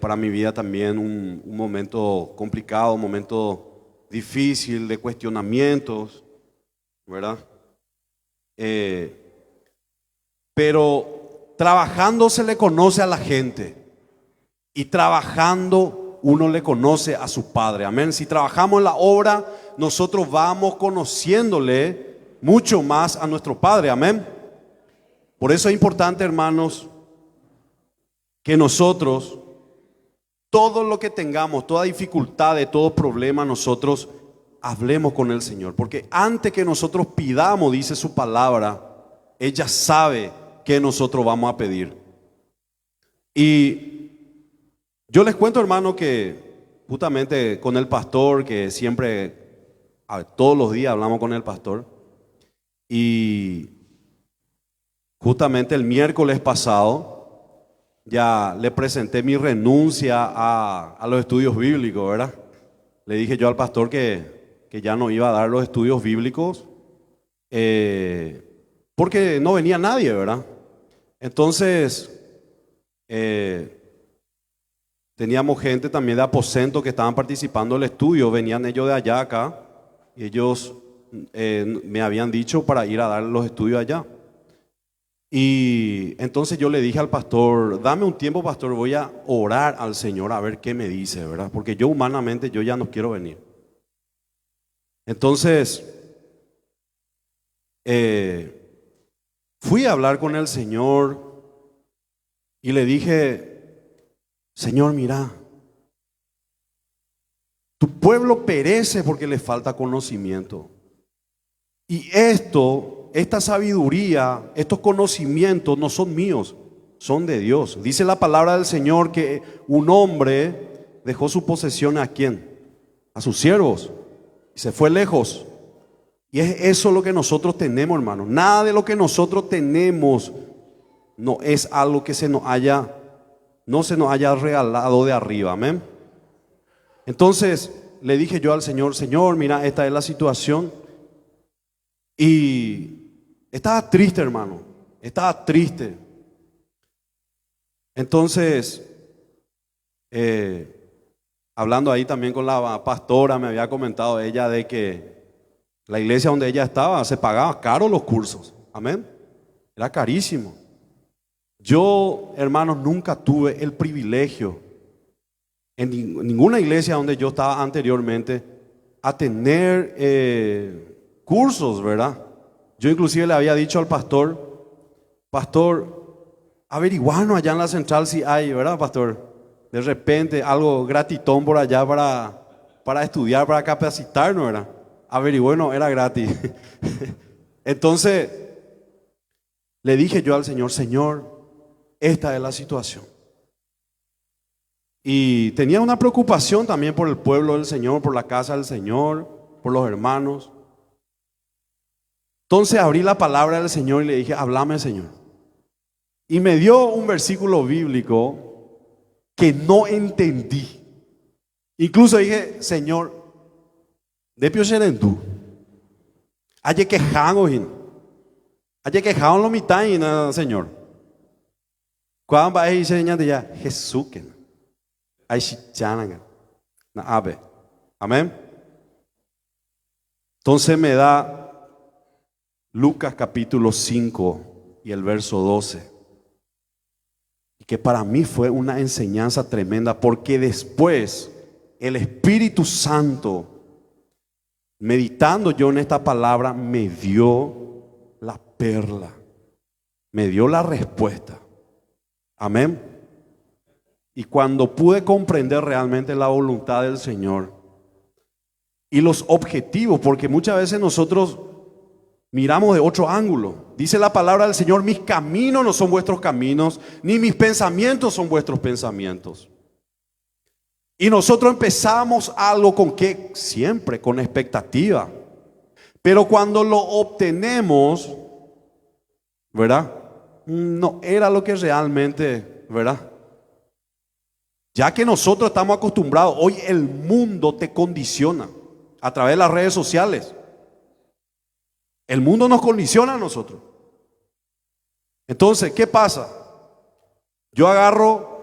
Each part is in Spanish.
Para mi vida también un momento complicado, un momento difícil de cuestionamientos, ¿verdad? Eh, pero trabajando se le conoce a la gente y trabajando uno le conoce a su Padre, amén. Si trabajamos en la obra, nosotros vamos conociéndole mucho más a nuestro Padre, amén. Por eso es importante, hermanos, que nosotros, todo lo que tengamos, toda dificultad, todo problema, nosotros hablemos con el Señor. Porque antes que nosotros pidamos, dice su palabra, ella sabe que nosotros vamos a pedir. Y yo les cuento, hermano, que justamente con el pastor, que siempre, todos los días hablamos con el pastor, y justamente el miércoles pasado, ya le presenté mi renuncia a los estudios bíblicos, ¿verdad? Le dije yo al pastor que ya no iba a dar los estudios bíblicos porque no venía nadie, ¿verdad? Entonces, teníamos gente también de aposento que estaban participando en el estudio, venían ellos de allá acá, y ellos me habían dicho para ir a dar los estudios allá. Y entonces yo le dije al pastor, dame un tiempo, pastor, voy a orar al Señor a ver qué me dice, ¿verdad? Porque yo humanamente yo ya no quiero venir. Entonces, fui a hablar con el Señor y le dije, Señor, mira, tu pueblo perece porque le falta conocimiento. Y esta sabiduría, estos conocimientos no son míos, son de Dios. Dice la palabra del Señor que un hombre dejó su posesión ¿a quién? A sus siervos. Y se fue lejos. Y es eso lo que nosotros tenemos, hermano. Nada de lo que nosotros tenemos no es algo que no se nos haya regalado de arriba. Amén. Entonces le dije yo al Señor, Señor, mira, esta es la situación. Y estaba triste, hermano, estaba triste. Entonces, hablando ahí también con la pastora, me había comentado ella de que la iglesia donde ella estaba se pagaba caro los cursos, amén, era carísimo. Yo, hermanos, nunca tuve el privilegio en ninguna iglesia donde yo estaba anteriormente a tener cursos, ¿verdad? Yo inclusive le había dicho al pastor, averiguarnos allá en la central si hay, ¿verdad, pastor? De repente algo gratitón por allá para estudiar, para capacitarnos, ¿verdad? Averiguarnos, era gratis. Entonces, le dije yo al Señor, Señor, esta es la situación. Y tenía una preocupación también por el pueblo del Señor, por la casa del Señor, por los hermanos. Entonces abrí la palabra del Señor y le dije, háblame, Señor. Y me dio un versículo bíblico que no entendí. Incluso dije, Señor, de pio serendú. Aye quejado, aye quejado lo mitad, Señor. Cuando va a decir, ya Jesús, que hay chichana, na ave. Amén. Entonces me da Lucas capítulo 5 y el verso 12. Y que para mí fue una enseñanza tremenda, porque después el Espíritu Santo, meditando yo en esta palabra, me dio la perla, me dio la respuesta. Amén. Y cuando pude comprender realmente la voluntad del Señor y los objetivos, porque muchas veces nosotros miramos de otro ángulo. Dice la palabra del Señor, mis caminos no son vuestros caminos, ni mis pensamientos son vuestros pensamientos. Y nosotros empezamos algo con que siempre con expectativa. Pero cuando lo obtenemos, ¿verdad? No era lo que realmente, ¿verdad? Ya que nosotros estamos acostumbrados, hoy el mundo te condiciona a través de las redes sociales. El mundo nos condiciona a nosotros. Entonces, ¿qué pasa? Yo agarro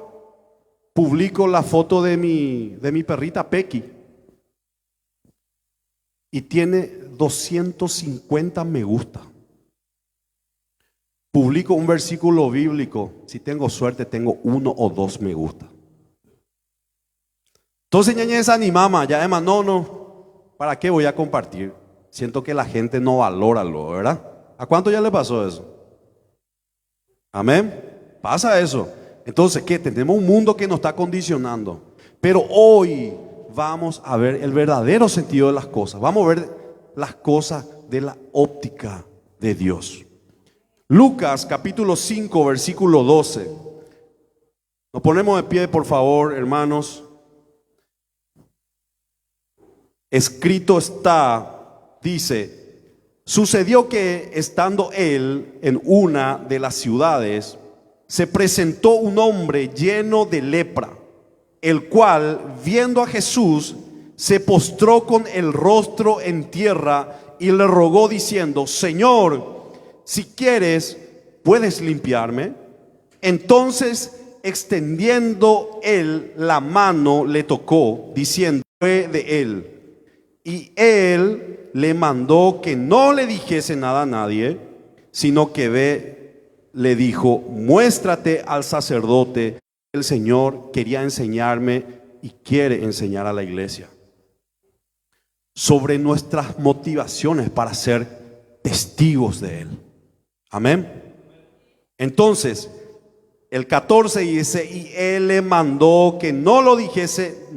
publico la foto de mi perrita Pequi y tiene 250 me gusta. Publico un versículo bíblico, si tengo suerte tengo 1 o 2 me gusta. Entonces ñaña desanimama, ya además no, ¿para qué voy a compartir? Siento que la gente no valora lo, ¿verdad? ¿A cuánto ya le pasó eso? Amén. Pasa eso. Entonces, ¿qué? Tenemos un mundo que nos está condicionando. Pero hoy vamos a ver el verdadero sentido de las cosas. Vamos a ver las cosas de la óptica de Dios. Lucas capítulo 5, versículo 12. Nos ponemos de pie, por favor, hermanos. Escrito está, dice: sucedió que estando él en una de las ciudades, se presentó un hombre lleno de lepra, el cual, viendo a Jesús, se postró con el rostro en tierra y le rogó diciendo: Señor, si quieres, puedes limpiarme. Entonces, extendiendo él la mano, le tocó, diciendo: fue de él. Y él le mandó que no le dijese nada a nadie, sino que le dijo: muéstrate al sacerdote. El Señor quería enseñarme y quiere enseñar a la iglesia sobre nuestras motivaciones para ser testigos de Él. Amén. Entonces, el 14 dice: y Él le mandó que no lo dijese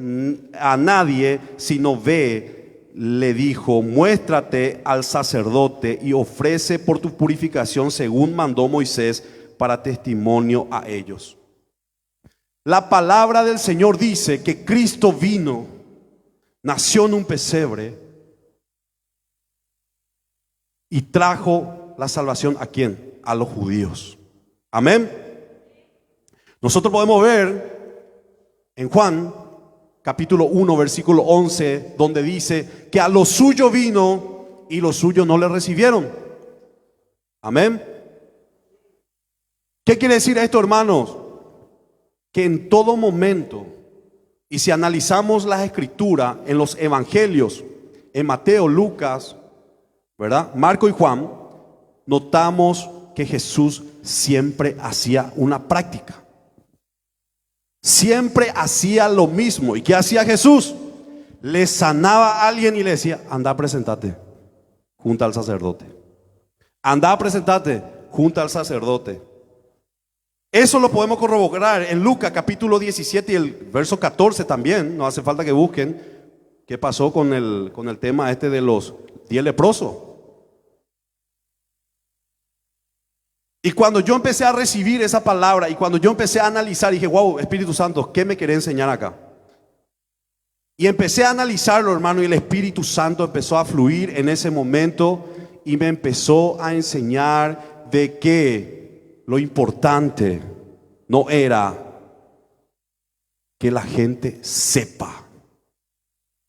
a nadie, sino le dijo: muéstrate al sacerdote y ofrece por tu purificación según mandó Moisés, para testimonio a ellos. La palabra del Señor dice que Cristo vino, nació en un pesebre y trajo la salvación ¿a quién? A los judíos. Amén. Nosotros podemos ver en Juan capítulo 1, versículo 11, donde dice que a lo suyo vino y los suyos no le recibieron. Amén. ¿Qué quiere decir esto, hermanos? Que en todo momento, y si analizamos las escrituras en los evangelios, en Mateo, Lucas, ¿verdad?, Marco y Juan, notamos que Jesús siempre hacía una práctica. Siempre hacía lo mismo. ¿Y qué hacía Jesús? Le sanaba a alguien y le decía: anda, presentate junto al sacerdote. Anda, presentate junto al sacerdote. Eso lo podemos corroborar en Lucas capítulo 17 y el verso 14 también. No hace falta que busquen qué pasó con el tema este de los 10 leprosos. Y cuando yo empecé a recibir esa palabra y cuando yo empecé a analizar, dije: wow, Espíritu Santo, ¿qué me querés enseñar acá? Y empecé a analizarlo, hermano, y el Espíritu Santo empezó a fluir en ese momento y me empezó a enseñar de que lo importante no era que la gente sepa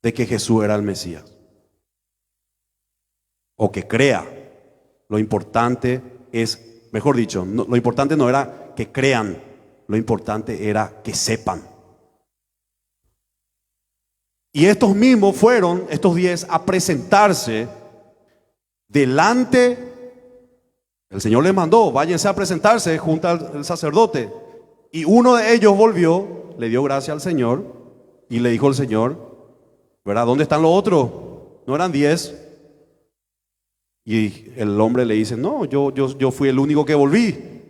de que Jesús era el Mesías o que crea. Lo importante es, mejor dicho, lo importante no era que crean, lo importante era que sepan. Y estos mismos fueron, estos 10, a presentarse delante. El Señor les mandó: váyanse a presentarse junto al sacerdote. Y uno de ellos volvió, le dio gracias al Señor y le dijo al Señor, ¿verdad?, ¿dónde están los otros? ¿No eran 10? Y el hombre le dice: no, yo fui el único que volví.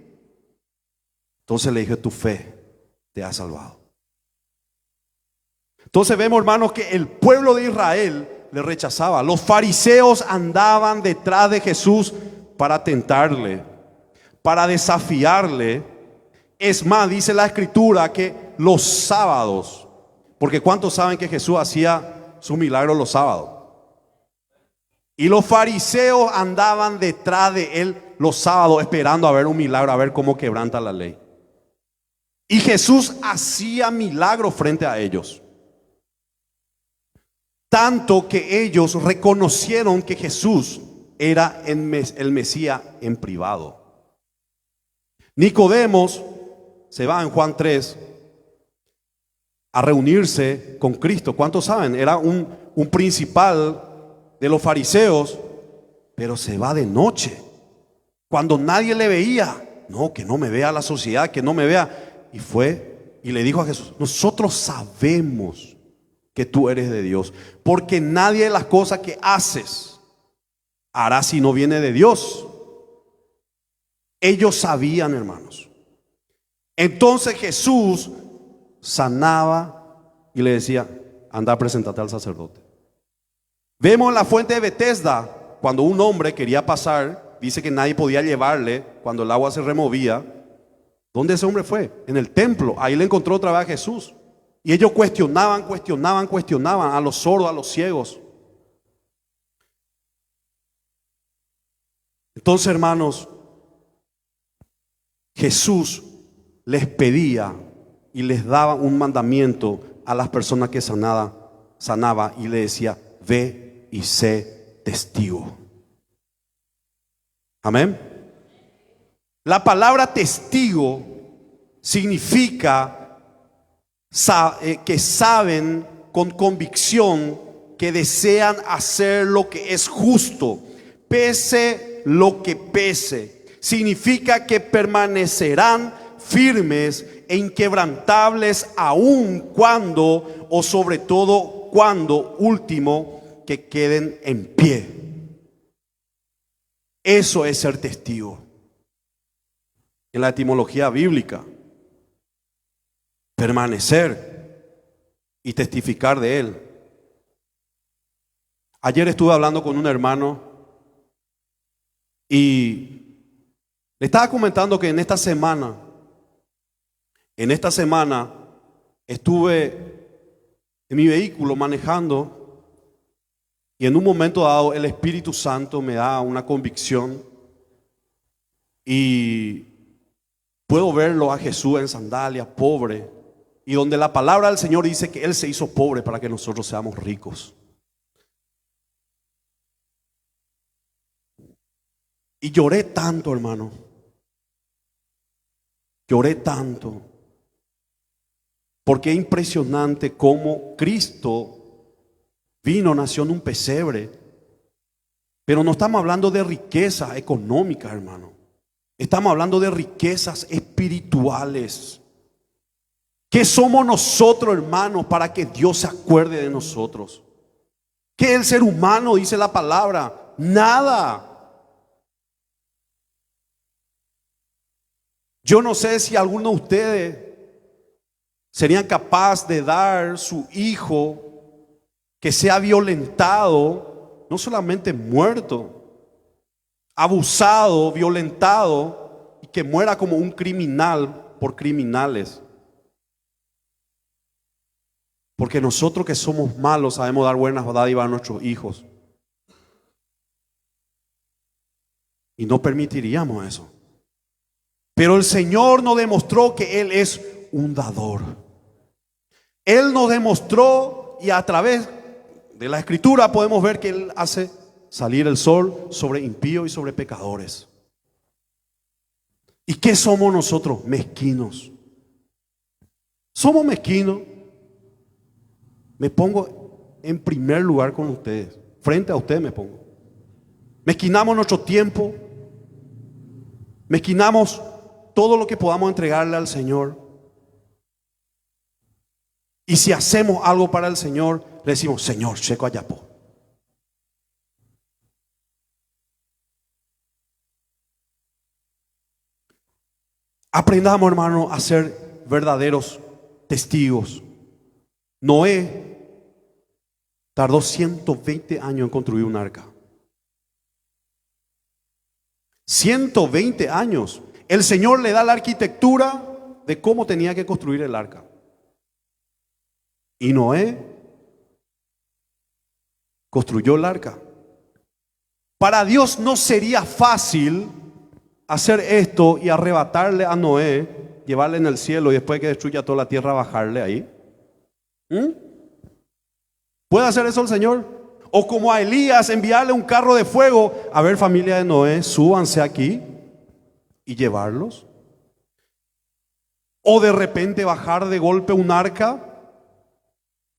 Entonces le dije: tu fe te ha salvado. Entonces vemos, hermanos, que el pueblo de Israel le rechazaba. Los fariseos andaban detrás de Jesús para tentarle, para desafiarle. Es más, dice la escritura que los sábados, porque ¿cuántos saben que Jesús hacía sus milagros los sábados? Y los fariseos andaban detrás de él los sábados esperando a ver un milagro, a ver cómo quebranta la ley. Y Jesús hacía milagros frente a ellos. Tanto que ellos reconocieron que Jesús era el Mesías en privado. Nicodemos se va en Juan 3 a reunirse con Cristo. ¿Cuántos saben? Era un principal de los fariseos, pero se va de noche, cuando nadie le veía. No, que no me vea la sociedad, que no me vea. Y fue y le dijo a Jesús: nosotros sabemos que tú eres de Dios, porque nadie de las cosas que haces hará si no viene de Dios. Ellos sabían, hermanos. Entonces Jesús sanaba y le decía: anda, preséntate al sacerdote. Vemos en la fuente de Betesda, cuando un hombre quería pasar, dice que nadie podía llevarle cuando el agua se removía. ¿Dónde ese hombre fue? En el templo. Ahí le encontró otra vez a Jesús. Y ellos cuestionaban a los sordos, a los ciegos. Entonces, hermanos, Jesús les pedía y les daba un mandamiento a las personas que sanaba y le decía: ve y sé testigo. Amén. La palabra testigo significa que saben con convicción, que desean hacer lo que es justo, pese lo que pese. Significa que permanecerán firmes e inquebrantables aun cuando, o sobre todo cuando, último, que queden en pie. Eso es ser testigo en la etimología bíblica. Permanecer y testificar de Él. Ayer estuve hablando con un hermano y le estaba comentando que en esta semana estuve en mi vehículo manejando y en un momento dado el Espíritu Santo me da una convicción y puedo verlo a Jesús en sandalias, pobre, y donde la palabra del Señor dice que Él se hizo pobre para que nosotros seamos ricos. Y lloré tanto, hermano. Lloré tanto. Porque es impresionante cómo Cristo vino, nació en un pesebre. Pero no estamos hablando de riqueza económica, hermano. Estamos hablando de riquezas espirituales. ¿Qué somos nosotros, hermanos, para que Dios se acuerde de nosotros? ¿Qué es el ser humano? Dice la palabra. Nada. Yo no sé si alguno de ustedes serían capaces de dar su hijo que sea violentado, no solamente muerto, abusado, violentado, y que muera como un criminal por criminales. Porque nosotros que somos malos sabemos dar buenas dádivas a nuestros hijos. Y no permitiríamos eso. Pero el Señor nos demostró que Él es un dador. Él nos demostró, y a través de la Escritura podemos ver que Él hace salir el sol sobre impíos y sobre pecadores. ¿Y qué somos nosotros? Mezquinos. Somos mezquinos. Me pongo en primer lugar con ustedes. Frente a ustedes me pongo. Mezquinamos nuestro tiempo. Mezquinamos todo lo que podamos entregarle al Señor. Y si hacemos algo para el Señor, le decimos: Señor, checo ayapo. Aprendamos, hermano, a ser verdaderos testigos. Noé tardó 120 años en construir un arca. 120 años. El Señor le da la arquitectura de cómo tenía que construir el arca. Y Noé construyó el arca. Para Dios no sería fácil hacer esto y arrebatarle a Noé, llevarle en el cielo y después que destruya toda la tierra bajarle ahí. ¿Puede hacer eso el Señor? O como a Elías, enviarle un carro de fuego. A ver, familia de Noé, súbanse aquí y llevarlos. O de repente bajar de golpe un arca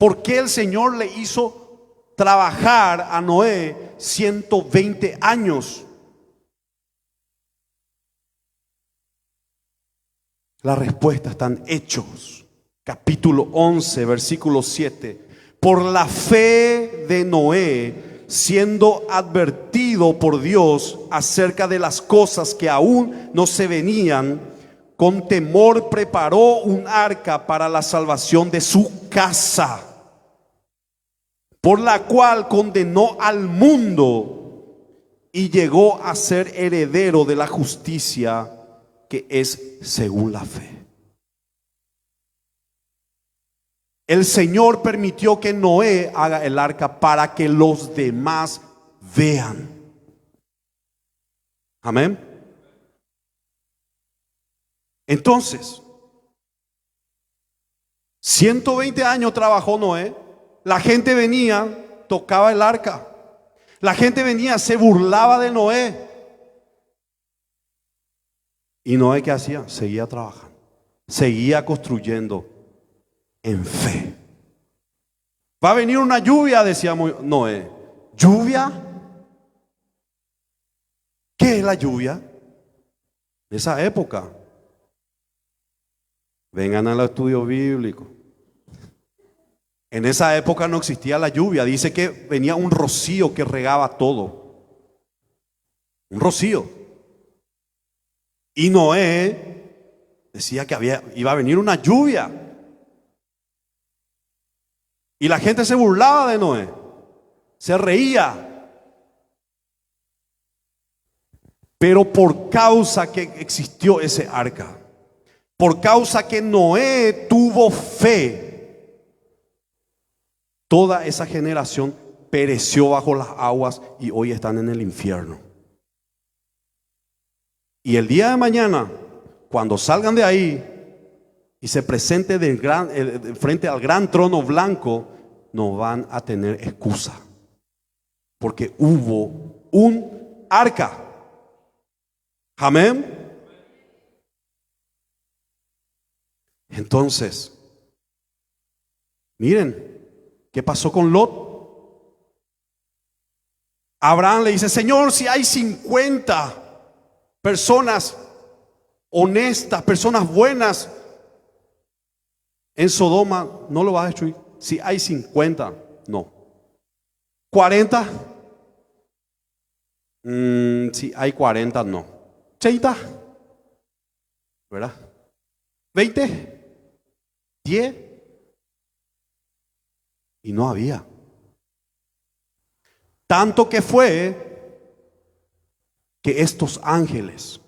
¿Por qué el Señor le hizo trabajar a Noé 120 años? La respuesta está en Hechos, capítulo 11, versículo 7. Por la fe de Noé, siendo advertido por Dios acerca de las cosas que aún no se venían, con temor preparó un arca para la salvación de su casa, por la cual condenó al mundo y llegó a ser heredero de la justicia que es según la fe. El Señor permitió que Noé haga el arca para que los demás vean. Amén. Entonces, 120 años trabajó Noé. La gente venía, tocaba el arca. La gente venía, se burlaba de Noé. ¿Y Noé qué hacía? Seguía trabajando, seguía construyendo en fe. Va a venir una lluvia, decía Noé. ¿Lluvia? ¿Qué es la lluvia? En esa época. Vengan al estudio bíblico. En esa época no existía la lluvia. Dice que venía un rocío que regaba todo. Un rocío. Y Noé decía que iba a venir una lluvia. Y la gente se burlaba de Noé. Se reía. Pero por causa que existió ese arca, por causa que Noé tuvo fe, toda esa generación pereció bajo las aguas y hoy están en el infierno. Y el día de mañana, cuando salgan de ahí y se presenten frente al gran trono blanco, no van a tener excusa, porque hubo un arca. Amén. Entonces, miren, ¿qué pasó con Lot? Abraham le dice: Señor, si hay 50 personas honestas, personas buenas en Sodoma, no lo vas a destruir. Si hay 50, no. 40, si hay 40, no. 30, ¿verdad? 20, 10, y no había. Tanto que fue que estos ángeles,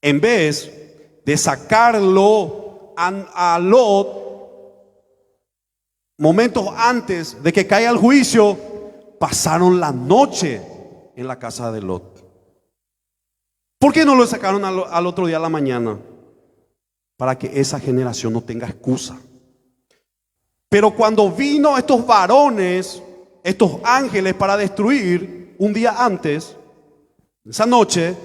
en vez de sacarlo a Lot momentos antes de que caiga el juicio, pasaron la noche en la casa de Lot. ¿Por qué no lo sacaron al otro día a la mañana? Para que esa generación no tenga excusa. Pero cuando vino estos varones, estos ángeles, para destruir un día antes, esa noche,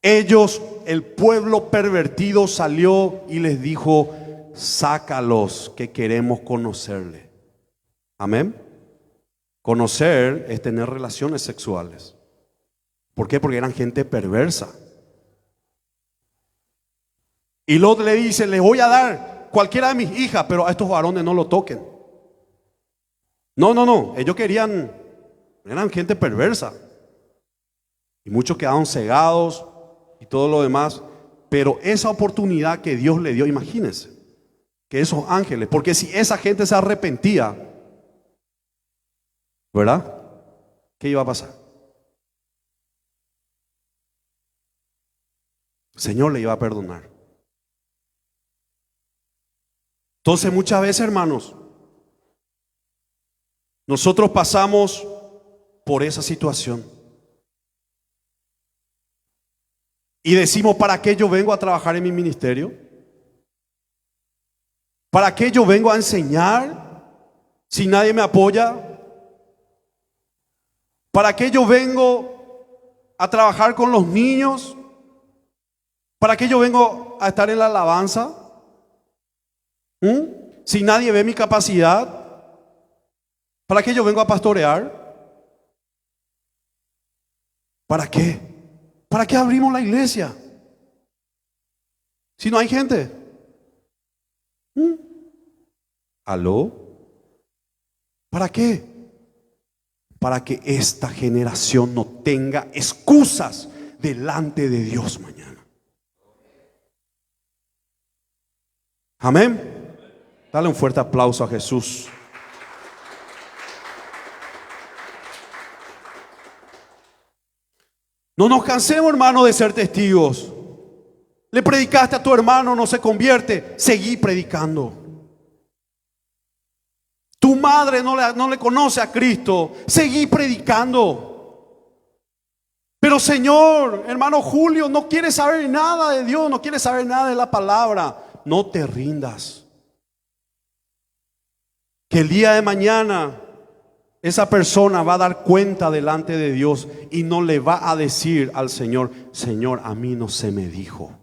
ellos, el pueblo pervertido, salió y les dijo: sácalos, que queremos conocerle. Amén. Conocer es tener relaciones sexuales. ¿Por qué? Porque eran gente perversa. Y Lot le dice: les voy a dar cualquiera de mis hijas, pero a estos varones no lo toquen. No, ellos eran gente perversa. Y muchos quedaron cegados y todo lo demás. Pero esa oportunidad que Dios le dio, imagínense, que esos ángeles, porque si esa gente se arrepentía, ¿verdad? ¿Qué iba a pasar? El Señor le iba a perdonar. Entonces, muchas veces, hermanos, nosotros pasamos por esa situación y decimos: ¿para qué yo vengo a trabajar en mi ministerio? ¿Para qué yo vengo a enseñar si nadie me apoya? ¿Para qué yo vengo a trabajar con los niños? ¿Para qué yo vengo a estar en la alabanza? Si nadie ve mi capacidad, ¿para qué yo vengo a pastorear? ¿Para qué? ¿Para qué abrimos la iglesia? Si no hay gente. ¿Aló? ¿Para qué? Para que esta generación no tenga excusas delante de Dios mañana. Amén. Dale un fuerte aplauso a Jesús. No nos cansemos, hermano, de ser testigos. Le predicaste a tu hermano, no se convierte, seguí predicando. Tu madre no le conoce a Cristo, seguí predicando. Pero Señor, hermano Julio, no quiere saber nada de Dios, no quiere saber nada de la palabra. No te rindas. Que el día de mañana esa persona va a dar cuenta delante de Dios y no le va a decir al Señor: Señor, a mí no se me dijo.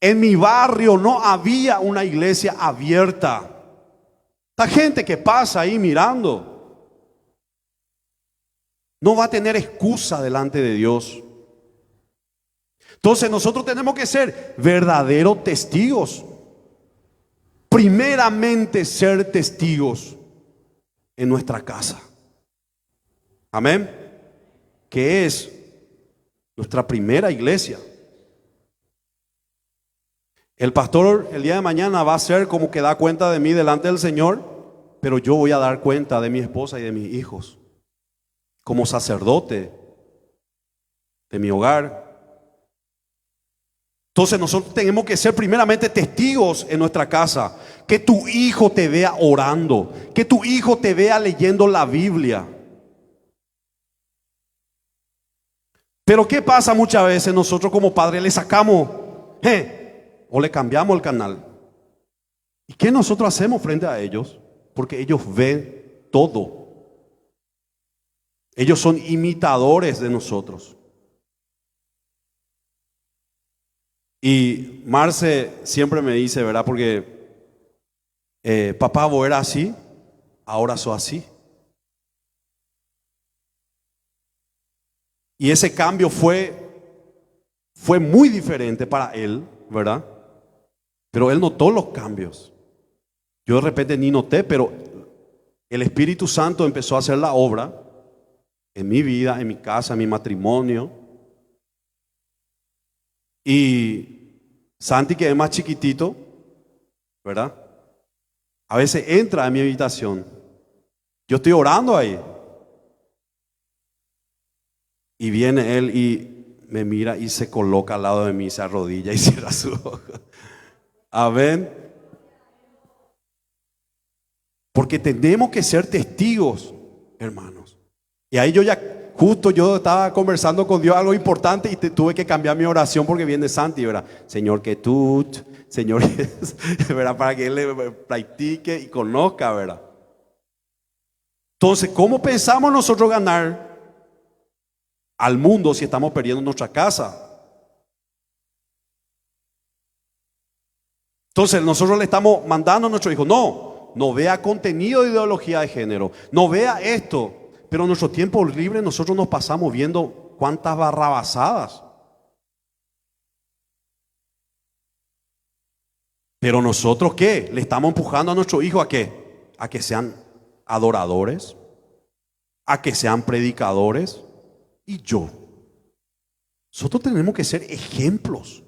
En mi barrio no había una iglesia abierta. La gente que pasa ahí mirando no va a tener excusa delante de Dios. Entonces nosotros tenemos que ser verdaderos testigos. Primeramente ser testigos en nuestra casa. Amén. Que es nuestra primera iglesia. El pastor el día de mañana va a ser como que da cuenta de mí delante del Señor, pero yo voy a dar cuenta de mi esposa y de mis hijos. Como sacerdote de mi hogar. Entonces nosotros tenemos que ser primeramente testigos en nuestra casa. Que tu hijo te vea orando, que tu hijo te vea leyendo la Biblia. Pero ¿qué pasa muchas veces? Nosotros como padres le sacamos o le cambiamos el canal. ¿Y qué nosotros hacemos frente a ellos? Porque ellos ven todo. Ellos son imitadores de nosotros. Y Marce siempre me dice, ¿verdad? Porque papá, vos eras así, ahora sos así. Y ese cambio fue muy diferente para él, ¿verdad? Pero él notó los cambios. Yo de repente ni noté, pero el Espíritu Santo empezó a hacer la obra en mi vida, en mi casa, en mi matrimonio. Y Santi, que es más chiquitito, ¿verdad? A veces entra a mi habitación. Yo estoy orando ahí. Y viene él y me mira y se coloca al lado de mí, se arrodilla y cierra su ojo. Amén. Porque tenemos que ser testigos, hermanos. Y ahí justo yo estaba conversando con Dios algo importante y tuve que cambiar mi oración porque viene Santi, ¿verdad? Señor, que tú, Señor, ¿verdad? Para que él le practique y conozca, ¿verdad? Entonces, ¿cómo pensamos nosotros ganar al mundo si estamos perdiendo nuestra casa? Entonces nosotros le estamos mandando a nuestro hijo: no vea contenido de ideología de género, no vea esto. Pero en nuestro tiempo libre nosotros nos pasamos viendo cuántas barrabasadas. Pero nosotros, ¿qué? Le estamos empujando a nuestro hijo ¿a qué? A que sean adoradores, a que sean predicadores. Y nosotros tenemos que ser ejemplos.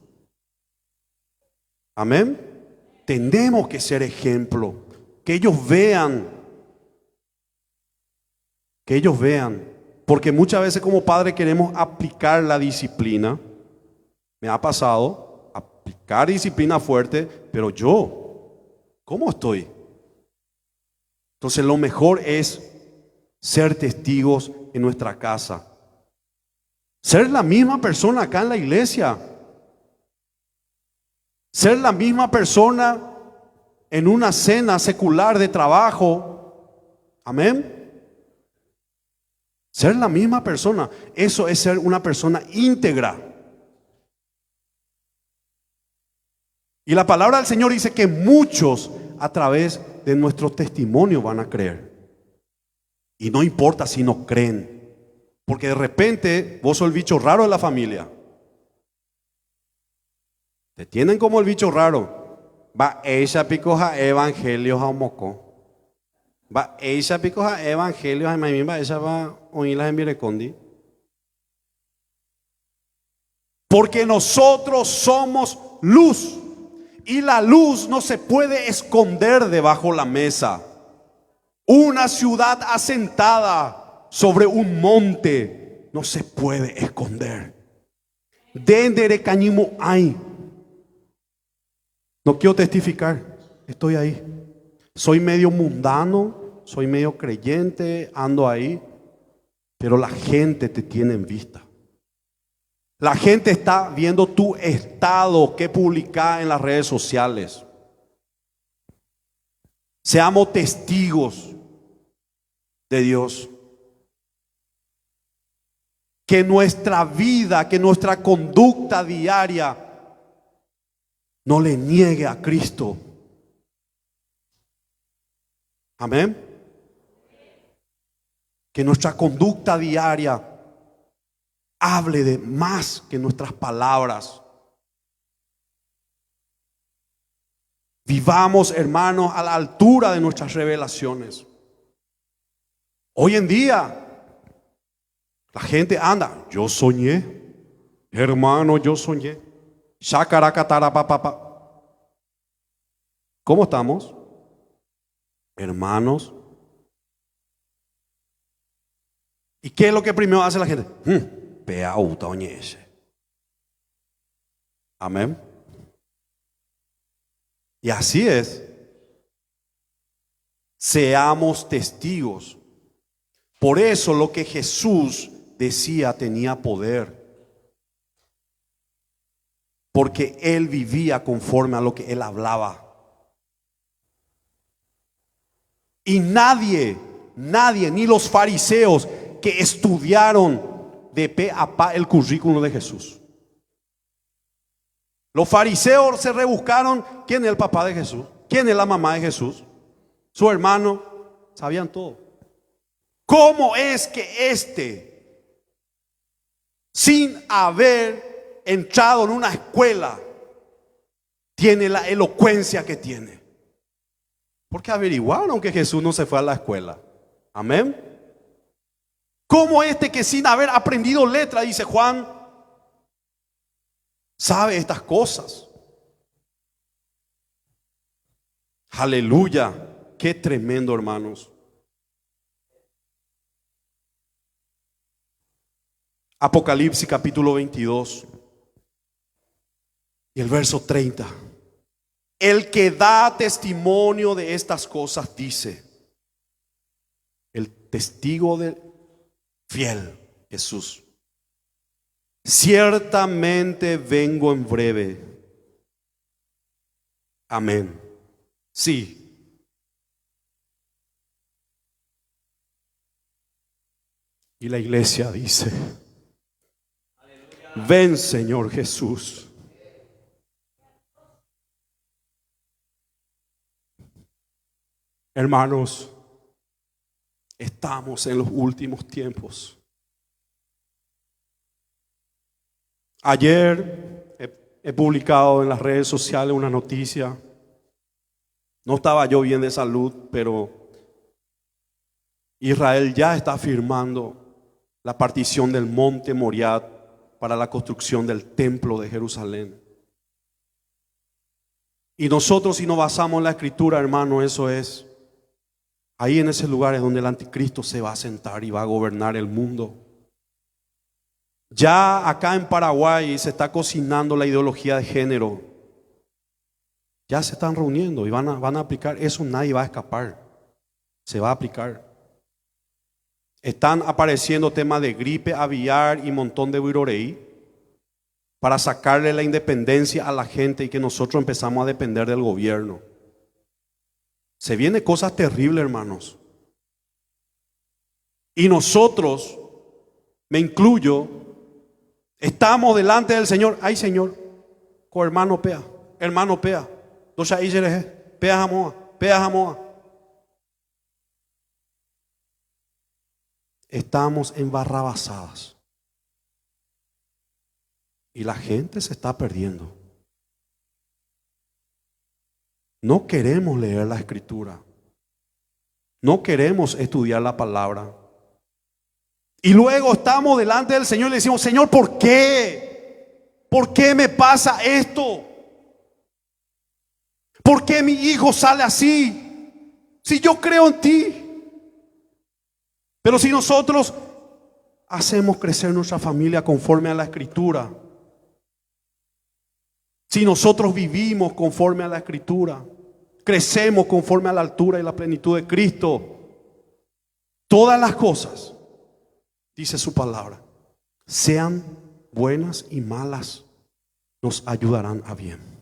Amén. Tenemos que ser ejemplo. Que ellos vean. Que ellos vean. Porque muchas veces como padres queremos aplicar la disciplina. Me ha pasado aplicar disciplina fuerte, pero ¿cómo estoy? Entonces lo mejor es ser testigos en nuestra casa. Ser la misma persona acá en la iglesia. Ser la misma persona en una cena secular de trabajo. Amén. Ser la misma persona. Eso es ser una persona íntegra. Y la palabra del Señor dice que muchos a través de nuestro testimonio van a creer. Y no importa si no creen, porque de repente vos sos el bicho raro de la familia. Te tienen como el bicho raro. Va ella picoja evangelios a moco. Va ella picoja evangelios a mí va ella va oírlas en Virecondi. Porque nosotros somos luz. Y la luz no se puede esconder debajo la mesa. Una ciudad asentada sobre un monte no se puede esconder. Dendere cañimo hay. No quiero testificar, estoy ahí. Soy medio mundano, soy medio creyente, ando ahí, pero la gente te tiene en vista. La gente está viendo tu estado que publicás en las redes sociales. Seamos testigos de Dios. Que nuestra vida, que nuestra conducta diaria no le niegue a Cristo. Amén. Que nuestra conducta diaria hable de más que nuestras palabras. Vivamos, hermanos, a la altura de nuestras revelaciones. Hoy en día, la gente anda, yo soñé, hermano, yo soñé. Shakaracatara papá. ¿Cómo estamos? Hermanos. ¿Y qué es lo que primero hace la gente? Amén. Y así es. Seamos testigos. Por eso lo que Jesús decía tenía poder. Porque Él vivía conforme a lo que Él hablaba. Y nadie, ni los fariseos que estudiaron de pe a pa el currículum de Jesús. Los fariseos se rebuscaron quién es el papá de Jesús, quién es la mamá de Jesús, su hermano, sabían todo. ¿Cómo es que sin haber entrado en una escuela, tiene la elocuencia que tiene? Porque averiguaron que Jesús no se fue a la escuela. Amén. ¿Cómo que sin haber aprendido letra, dice Juan, sabe estas cosas? Aleluya. Qué tremendo, hermanos. Apocalipsis capítulo 22 y el verso 30. El que da testimonio de estas cosas dice, el testigo fiel, Jesús, ciertamente vengo en breve. Amén. Sí. Y la iglesia dice, ven, Señor Jesús. Hermanos, estamos en los últimos tiempos. Ayer he publicado en las redes sociales una noticia. No estaba yo bien de salud, pero Israel ya está firmando la partición del monte Moriah para la construcción del templo de Jerusalén. Y nosotros, si nos basamos en la escritura, hermano, eso es, ahí en ese lugar es donde el anticristo se va a sentar y va a gobernar el mundo. Ya acá en Paraguay se está cocinando la ideología de género. Ya se están reuniendo y van a aplicar eso. Nadie va a escapar. Se va a aplicar. Están apareciendo temas de gripe aviar y montón de viroreí para sacarle la independencia a la gente y que nosotros empezamos a depender del gobierno. Se vienen cosas terribles, hermanos. Y nosotros, me incluyo, estamos delante del Señor. Ay, Señor, con hermano pea, dos ahí pea jamoa, Veamos. Estamos en barrabasadas. Y la gente se está perdiendo. No queremos leer la Escritura. No queremos estudiar la palabra. Y luego estamos delante del Señor y le decimos: Señor, ¿por qué? ¿Por qué me pasa esto? ¿Por qué mi hijo sale así? Si yo creo en ti. Pero si nosotros hacemos crecer nuestra familia conforme a la Escritura, si nosotros vivimos conforme a la Escritura, crecemos conforme a la altura y la plenitud de Cristo, todas las cosas, dice su palabra, sean buenas y malas, nos ayudarán a bien.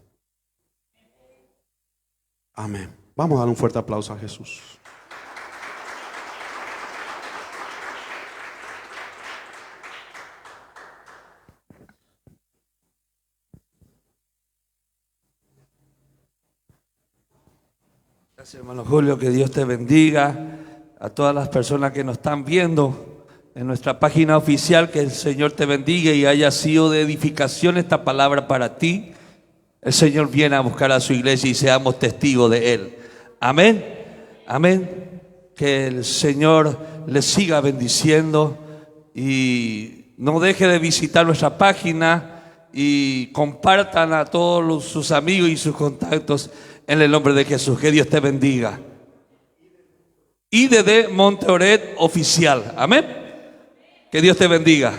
Amén. Vamos a dar un fuerte aplauso a Jesús. Gracias, hermano Julio, que Dios te bendiga. A todas las personas que nos están viendo en nuestra página oficial, que el Señor te bendiga y haya sido de edificación esta palabra para ti. El Señor viene a buscar a su iglesia y seamos testigos de Él. Amén, amén. Que el Señor les siga bendiciendo y no deje de visitar nuestra página y compartan a todos sus amigos y sus contactos en el nombre de Jesús. Que Dios te bendiga. IDD Monte Oret oficial. Amén. Que Dios te bendiga.